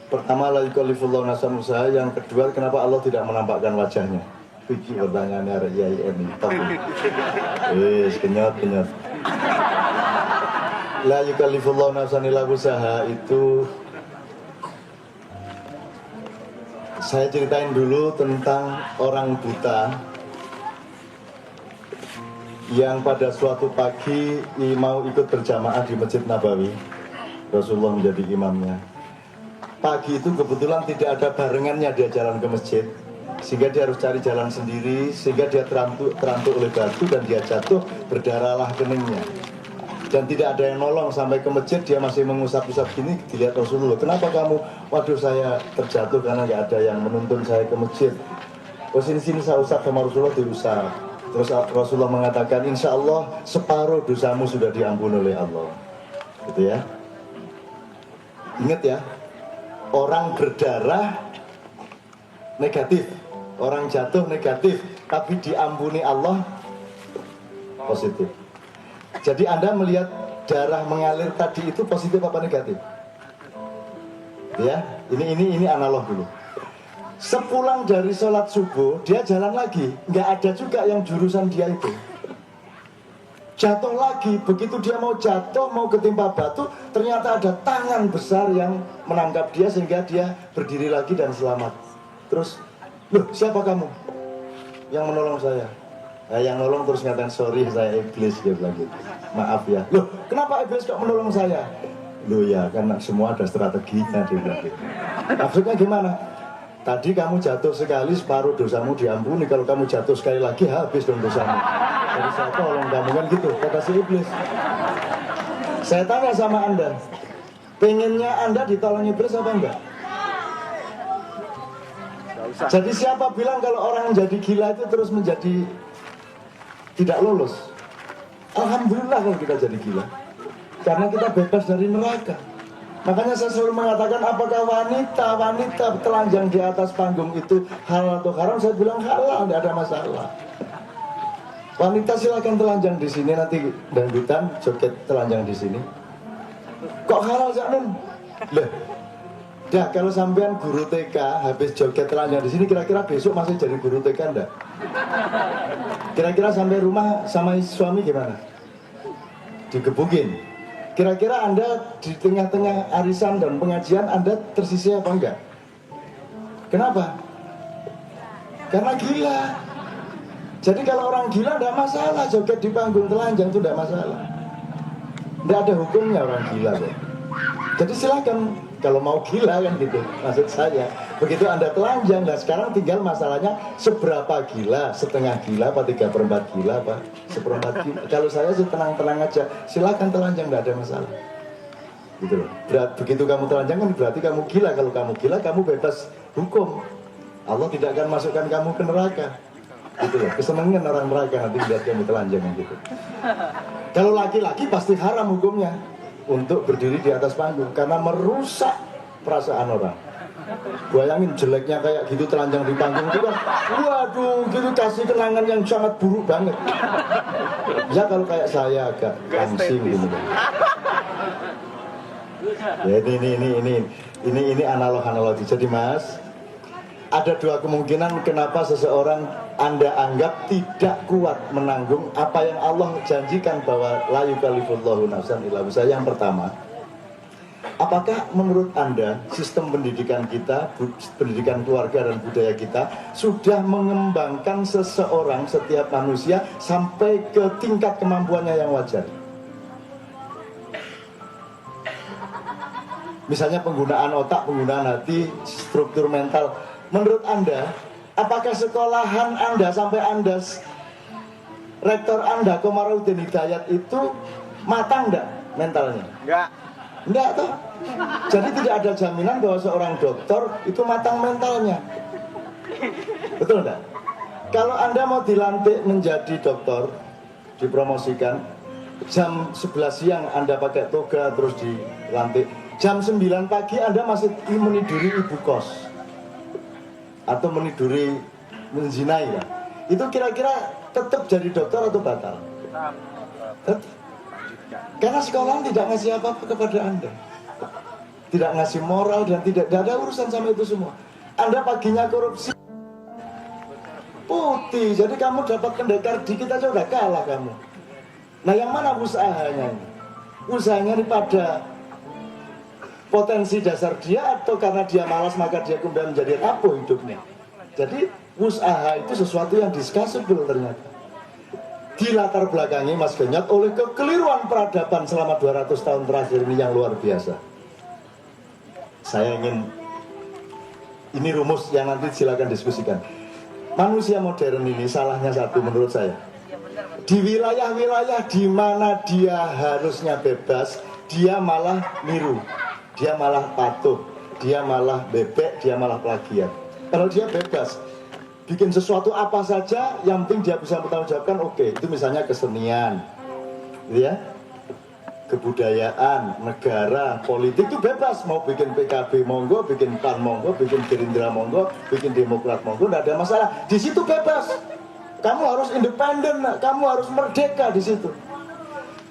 Pertama, la yukallifullahu nafsan usaha. Yang kedua, kenapa Allah tidak menampakkan wajahnya? Iki pertanyaannya arek YIN ini. Kenyot. La yukallifullahu nafsan illa usaha itu saya ceritain dulu tentang orang buta yang pada suatu pagi mau ikut berjamaah di Masjid Nabawi. Rasulullah menjadi imamnya. Pagi itu kebetulan tidak ada barengannya dia jalan ke masjid, sehingga dia harus cari jalan sendiri, sehingga dia terantuk oleh batu dan dia jatuh, berdarahlah keningnya. Dan tidak ada yang nolong sampai ke masjid, dia masih mengusap-usap gini, dilihat Rasulullah. Kenapa kamu? Waduh, saya terjatuh karena nggak ada yang menuntun saya ke masjid. Oh, sini saya usap sama Rasulullah, diusap. Terus Rasulullah mengatakan, insya Allah separuh dosamu sudah diampuni oleh Allah. Gitu ya. Ingat ya, orang berdarah negatif, orang jatuh negatif, tapi diampuni Allah positif. Jadi Anda melihat darah mengalir tadi itu positif apa negatif? Ya, ini analog dulu. Sepulang dari sholat subuh, dia jalan lagi, nggak ada juga yang jurusan dia itu. Jatuh lagi, begitu dia mau jatuh, mau ketimpa batu, ternyata ada tangan besar yang menangkap dia sehingga dia berdiri lagi dan selamat. Terus, loh siapa kamu? Yang menolong saya. Nah, yang nolong terus ngatain, sorry saya iblis, dia bilang gitu. Maaf ya. Loh kenapa iblis kok menolong saya? Loh ya karena semua ada strateginya, dia bilang gitu. Maksudnya gimana? Tadi kamu jatuh sekali, separuh dosamu diampuni. Kalau kamu jatuh sekali lagi, habis dong dosamu. Jadi saya tolong kamu kan gitu, kata si iblis. Saya tanya sama Anda, pengennya Anda ditolong iblis apa enggak? Jadi siapa bilang kalau orang menjadi gila itu terus menjadi tidak lolos? Alhamdulillah kalau kita jadi gila, karena kita bebas dari neraka. Makanya saya selalu mengatakan, apakah wanita telanjang di atas panggung itu halal atau haram? Saya bilang halal, tidak ada masalah. Wanita silakan telanjang di sini, nanti dangdutan joget telanjang di sini. Kok halal Zaknun? Loh, dah kalau sampean guru TK habis joget telanjang di sini, kira-kira besok masih jadi guru TK enggak? Kira-kira sampai rumah sama suami gimana? Digebukin. Kira-kira Anda di tengah-tengah arisan dan pengajian Anda tersisih apa enggak? Kenapa? Karena gila. Jadi kalau orang gila tidak masalah, joget di panggung telanjang itu tidak masalah. Tidak ada hukumnya orang gila kok. Jadi silakan kalau mau gila kan gitu, maksud saya. Begitu Anda telanjang, nah sekarang tinggal masalahnya seberapa gila, setengah gila apa 3/4 gila apa seperempat gila. Kalau saya sih tenang-tenang aja, silakan telanjang, tidak ada masalah. Gitu loh. Begitu kamu telanjang kan berarti kamu gila. Kalau kamu gila, kamu bebas hukum. Allah tidak akan masukkan kamu ke neraka. Gitu loh. Kesenangan orang neraka nanti lihat kamu telanjang gitu. Kalau laki-laki pasti haram hukumnya untuk berdiri di atas panggung karena merusak perasaan orang. Bayangin jeleknya kayak gitu telanjang di panggung itu kan, waduh, gitu kasih kenangan yang sangat buruk banget. Ya kalau kayak saya agak langsing gitu. Ya ini analogi. Jadi Mas, ada dua kemungkinan kenapa seseorang Anda anggap tidak kuat menanggung apa yang Allah janjikan bahwa la yukallifullahu nafsan illa wus'aha. Yang pertama, apakah menurut Anda sistem pendidikan kita, pendidikan keluarga dan budaya kita sudah mengembangkan seseorang, setiap manusia sampai ke tingkat kemampuannya yang wajar? Misalnya penggunaan otak, penggunaan hati, struktur mental. Menurut Anda, apakah sekolahan Anda sampai Anda, rektor Anda, Komarudin Hidayat itu matang enggak mentalnya? Enggak toh? Jadi tidak ada jaminan bahwa seorang dokter itu matang mentalnya. Betul enggak? Kalau Anda mau dilantik menjadi dokter, dipromosikan, jam 11 siang Anda pakai toga terus dilantik, jam 9 pagi Anda masih meniduri ibu kos atau meniduri menzinai ya, itu kira-kira tetap jadi dokter atau batal? Tetap. Karena sekolah tidak ngasih apa-apa kepada Anda. tidak ngasih moral, dan tidak ada urusan sama itu semua. Anda paginya korupsi putih, jadi kamu dapat pendekar dikit aja udah kalah kamu. Nah yang mana usahanya ini? Usahanya ini pada potensi dasar dia, atau karena dia malas maka dia kemudian menjadi rapuh hidupnya. Jadi usaha itu sesuatu yang discussable ternyata. Dilatar belakangi Mas Genyat oleh kekeliruan peradaban selama 200 tahun terakhir ini yang luar biasa. Saya ingin, ini rumus yang nanti silakan diskusikan. Manusia modern ini salahnya satu menurut saya. Di wilayah-wilayah di mana dia harusnya bebas, dia malah niru, dia malah patuh, dia malah bebek, dia malah plagiat. Kalau dia bebas, bikin sesuatu apa saja, yang penting dia bisa bertanggungjawabkan, oke. Itu misalnya kesenian, gitu ya, kebudayaan, negara, politik itu bebas. Mau bikin PKB monggo, bikin PAN monggo, bikin Gerindra monggo, bikin Demokrat monggo, tidak ada masalah. Di situ bebas. Kamu harus independen, kamu harus merdeka di situ.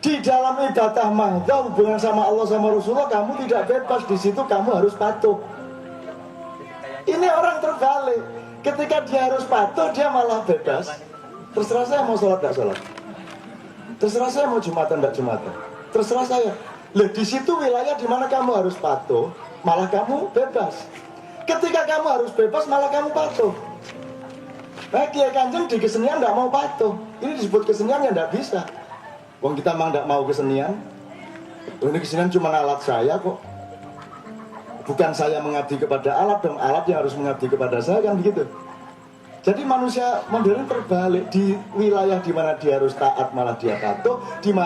Di dalam ibadah mahdoh, hubungan sama Allah sama Rasulullah, kamu tidak bebas. Di situ kamu harus patuh. Ini orang terbalik. Ketika dia harus patuh, dia malah bebas. Terserah saya mau sholat tidak sholat, terserah saya mau jumatan tidak jumatan, terserah saya. Loh, di situ wilayah di mana kamu harus patuh, malah kamu bebas. Ketika kamu harus bebas, malah kamu patuh. Nah, Kiai Kanjeng di kesenian tidak mau patuh. Ini disebut kesenian yang tidak bisa. Wong kita memang tidak mau kesenian. Ini kesenian cuma alat saya kok. Bukan saya mengabdi kepada alat, dong alat yang harus mengabdi kepada saya, kan begitu. Jadi manusia modern terbalik. Di wilayah di mana dia harus taat malah dia patuh, di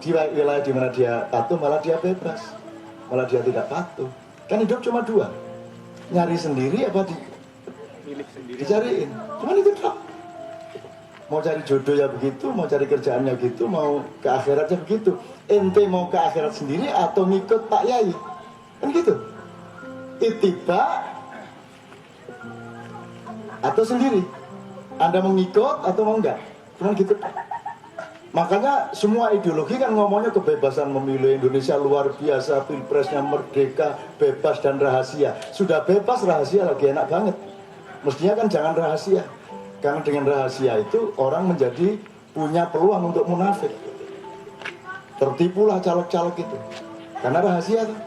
wilayah di mana dia patuh malah dia bebas, malah dia tidak patuh. Kan hidup cuma dua, nyari sendiri apa dicariin. Cuman itu tak. Mau cari jodoh ya begitu, mau cari kerjaannya begitu, mau ke akhiratnya begitu. Ente mau ke akhirat sendiri atau ngikut Pak Yai, kan gitu. Ittiba atau sendiri, Anda mau ngikut atau mau enggak, cuman gitu. Makanya semua ideologi kan ngomongnya kebebasan memilih, Indonesia luar biasa, pilpresnya merdeka, bebas dan rahasia. Sudah bebas, rahasia lagi enak banget. Mestinya kan jangan rahasia, karena dengan rahasia itu orang menjadi punya peluang untuk munafik. Tertipulah caleg-caleg itu karena rahasia tuh.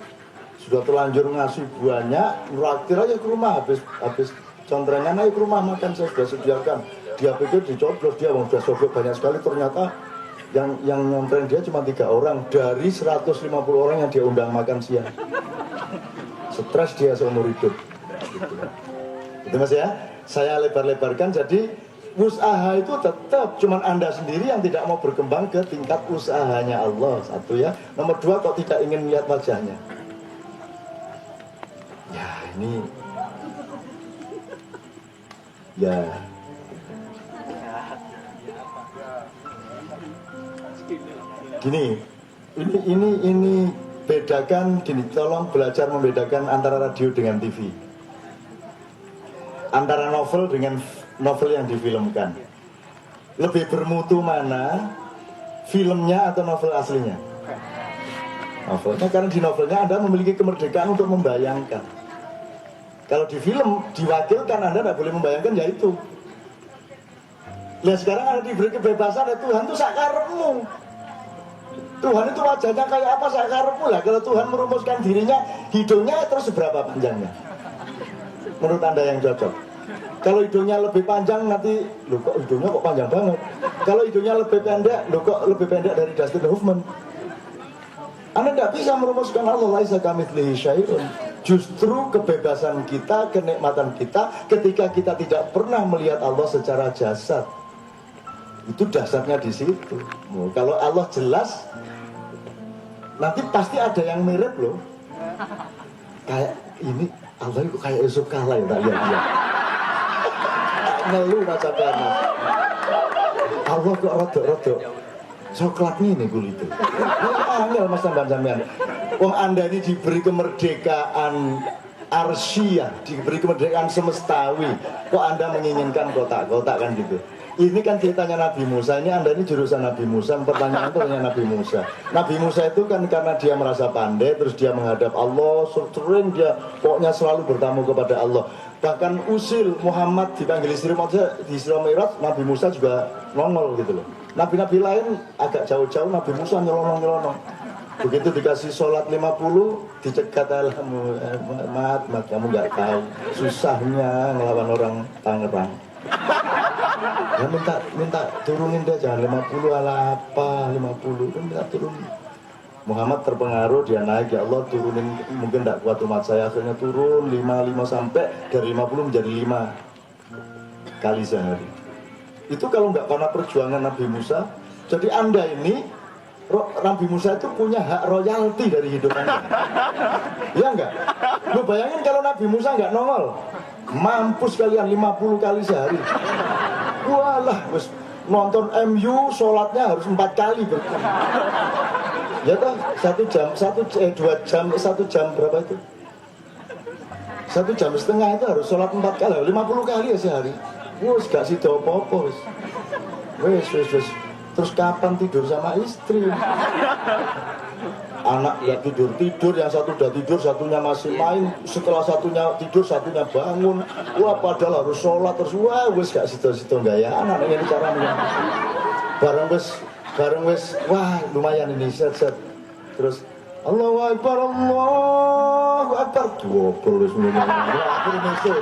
Sudah terlanjur ngasih banyak, nraktir aja ke rumah, habis contohnya naik ke rumah makan, saya sudah sediakan. Dia pikir dicoblos, dia sudah sobek banyak sekali, ternyata yang nyontren dia cuma 3 orang dari 150 orang yang dia undang makan siang. Stres dia seumur hidup. Itu Mas ya, saya lebar-lebarkan. Jadi usaha itu tetap cuman Anda sendiri yang tidak mau berkembang ke tingkat usahanya Allah, satu ya. Nomor 2, kok tidak ingin melihat wajahnya. Ya ini ya gini, ini bedakan gini, tolong belajar membedakan antara radio dengan TV, antara novel dengan novel yang difilmkan. Lebih bermutu mana, filmnya atau novel aslinya? Novelnya, karena di novelnya Anda memiliki kemerdekaan untuk membayangkan. Kalau di film diwakilkan, Anda tidak boleh membayangkan, ya itu. Lihat sekarang Anda diberi kebebasan, ya Tuhan itu sakarepmu. Tuhan itu wajahnya kayak apa, sakarepmu lah. Kalau Tuhan merumuskan dirinya, hidungnya terus seberapa panjangnya? Menurut Anda yang cocok. Kalau hidungnya lebih panjang nanti, loh kok hidungnya kok panjang banget. Kalau hidungnya lebih pendek, loh kok lebih pendek dari Dustin Hoffman. Anda tidak bisa merumuskan Allah, laisa kamitslihi syai'un. Justru kebebasan kita, kenikmatan kita ketika kita tidak pernah melihat Allah secara jasad. Itu dasarnya di situ. Kalau Allah jelas, nanti pasti ada yang mirip loh. Kayak ini Allah itu kayak Yusuf Kala ya, tak lihat dia. Ngeluh macam mana? Allah kok rodok-rodok. Coklat ini kulitnya. Angel Mas sampean. Wong Anda ini diberi kemerdekaan arsyah, diberi kemerdekaan semestawi. Kok Anda menginginkan kotak-kotak kan gitu? Ini kan ceritanya Nabi Musa. Ini Anda ini jurusan Nabi Musa. Pertanyaan itu hanya Nabi Musa. Nabi Musa itu kan karena dia merasa pandai, terus dia menghadap Allah, sering dia pokoknya selalu bertamu kepada Allah. Bahkan usil Muhammad dipanggil Isra di Isra Mi'raj, Nabi Musa juga nongol gitu loh. Nabi-nabi lain agak jauh-jauh, Nabi Musa nyelonong-nyelonong. Begitu dikasih sholat 50, dicegat mat, kamu nggak tahu susahnya ngelawan orang Tangerang. Ya minta turunin dia, jangan 50 ala apa 50, minta turunin. Muhammad terpengaruh, dia naik, ya Allah turunin, mungkin tidak kuat umat saya, akhirnya turun 5 sampai dari 50 menjadi 5 kali sehari. Itu kalau nggak karena perjuangan Nabi Musa. Jadi Anda ini Nabi Musa itu punya hak royalti dari hidup Anda. Iya enggak? Lu bayangin kalau Nabi Musa nggak nongol, mampus kalian 50 kali sehari. Walah, nonton MU sholatnya harus 4 kali berkali. Ya toh, 1 jam, 2 jam, 1 jam berapa itu? 1 jam setengah itu harus sholat 4 kali, 50 kali ya sehari. Wes gak sih apa-apa wes. Wes. Terus kapan tidur sama istri? Anak ya tidur, yang satu udah tidur, satunya masih main. Setelah satunya tidur, satunya bangun. Wah padahal harus sholat terus. Wah wes gak situ-situ gaya anak ini caranya. Bareng wes, wah lumayan ini set. Terus Allahu Akbar, Allahu Akbar. Dua semuanya. Akhirnya mesej.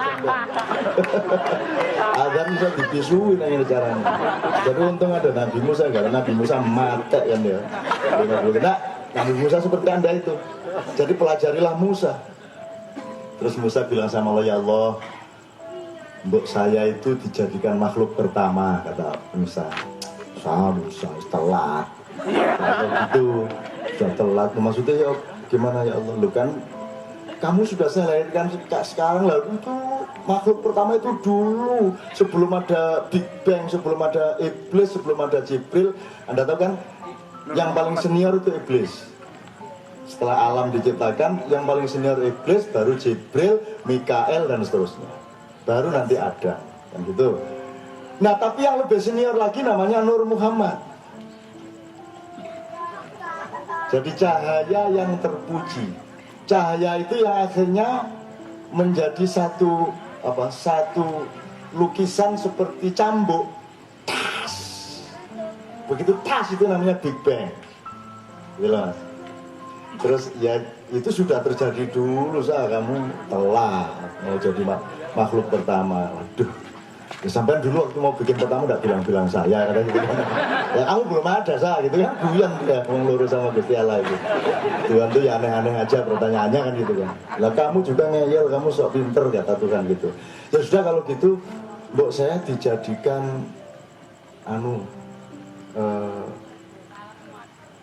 Azan bisa dipisuin ini caranya. Jadi untung ada Nabi Musa, karena Nabi Musa mati kan ya. Nah, Nabi Musa seperti Anda itu. Jadi pelajarilah Musa. Terus Musa bilang sama Allah, ya Allah, untuk saya itu dijadikan makhluk pertama, kata Musa. Musa telat. Kalau gitu sudah telat. Maksudnya ya gimana ya Allah, lu kan kamu sudah saya lahirkan sekarang, lalu itu makhluk pertama itu dulu sebelum ada Big Bang, sebelum ada Iblis, sebelum ada Jibril. Anda tahu kan yang paling senior itu Iblis. Setelah alam diciptakan, yang paling senior Iblis, baru Jibril, Mikael dan seterusnya, baru nanti ada kan gitu. Nah tapi yang lebih senior lagi namanya Nur Muhammad. Jadi cahaya yang terpuji, cahaya itu yang akhirnya menjadi satu lukisan seperti cambuk. Tas. Begitu tas itu namanya Big Bang. Jelas. Terus ya itu sudah terjadi dulu, kamu telat mau jadi makhluk pertama. Waduh. Ya, sampai dulu waktu mau bikin pertama enggak bilang-bilang saya katanya gitu. Ya kamu belum ada gitu kan, guyon dia ngomong lurus sama Gusti Allah itu. Tuhan tuh ya aneh-aneh aja pertanyaannya kan gitu kan. Lah kamu juga ngeyel, kamu sok pinter kata Tuhan gitu. Ya sudah kalau gitu, mbok saya dijadikan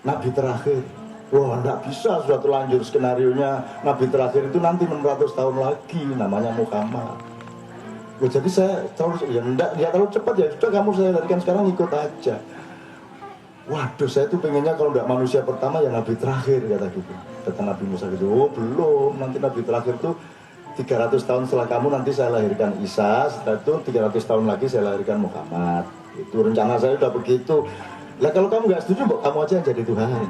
nabi terakhir. Wah enggak bisa, sudah terlanjur skenarionya. Nabi terakhir itu nanti 600 tahun lagi, namanya Muhammad. Jadi saya terus ya terlalu cepat ya sudah, kamu saya larikan sekarang, ikut aja. Waduh, saya tuh pengennya kalau enggak manusia pertama ya nabi terakhir kata gitu. Kata Nabi Musa gitu. Oh belum, nanti nabi terakhir tuh 300 tahun setelah kamu nanti saya lahirkan Isa, setelah itu 300 tahun lagi saya lahirkan Muhammad. Itu rencana saya udah begitu. Lah kalau kamu nggak setuju, kamu aja yang jadi Tuhan. Gitu.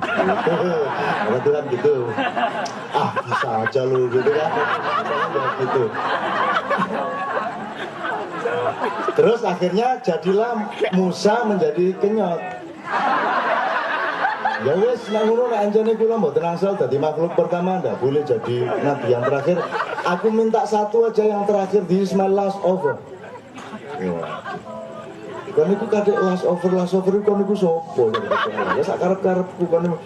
Kata Tuhan gitu. Ah bisa aja lu gitu kan. Gitu. Terus akhirnya jadilah Musa menjadi kenyot. Ya wes nang ngono nek anjane kula mboten angsal dadi makhluk pertama, ndak boleh jadi nabi yang terakhir. Aku minta satu aja yang terakhir, this is my last offer. Kon niku kadek last offer kon niku sapa? Ya sak karep-karepku kon niku.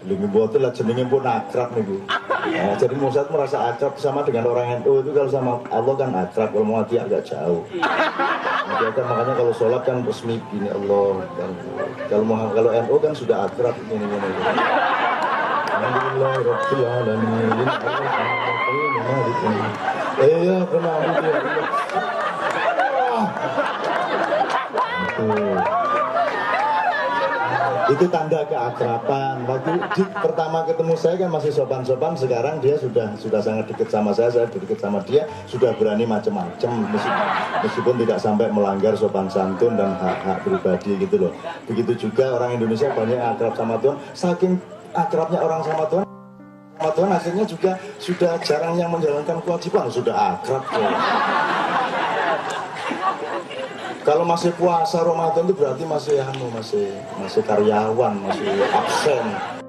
Lha mboten lah jenenge pun akrab niku. Nah, jadi Musa merasa akrab sama dengan orang NU itu, kalau sama Allah kan akrab, kalau mau hati agak jauh. Nah, kan, makanya kalau sholat kan resmi gini Allah. Kalau NU kan sudah akrab ini. Alhamdulillah Rabbil Alamin. Ya benar itu. Itu tanda keakraban. Waktu pertama ketemu saya kan masih sopan-sopan, sekarang dia sudah sangat dekat sama saya dekat sama dia, sudah berani macam-macam, meskipun tidak sampai melanggar sopan santun dan hak-hak pribadi gitu loh. Begitu juga orang Indonesia banyak yang akrab sama Tuhan, saking akrabnya orang sama Tuhan akhirnya juga sudah jarang yang menjalankan kewajiban, sudah akrab tuh. Kalau masih puasa Ramadan itu berarti masih karyawan, masih absen.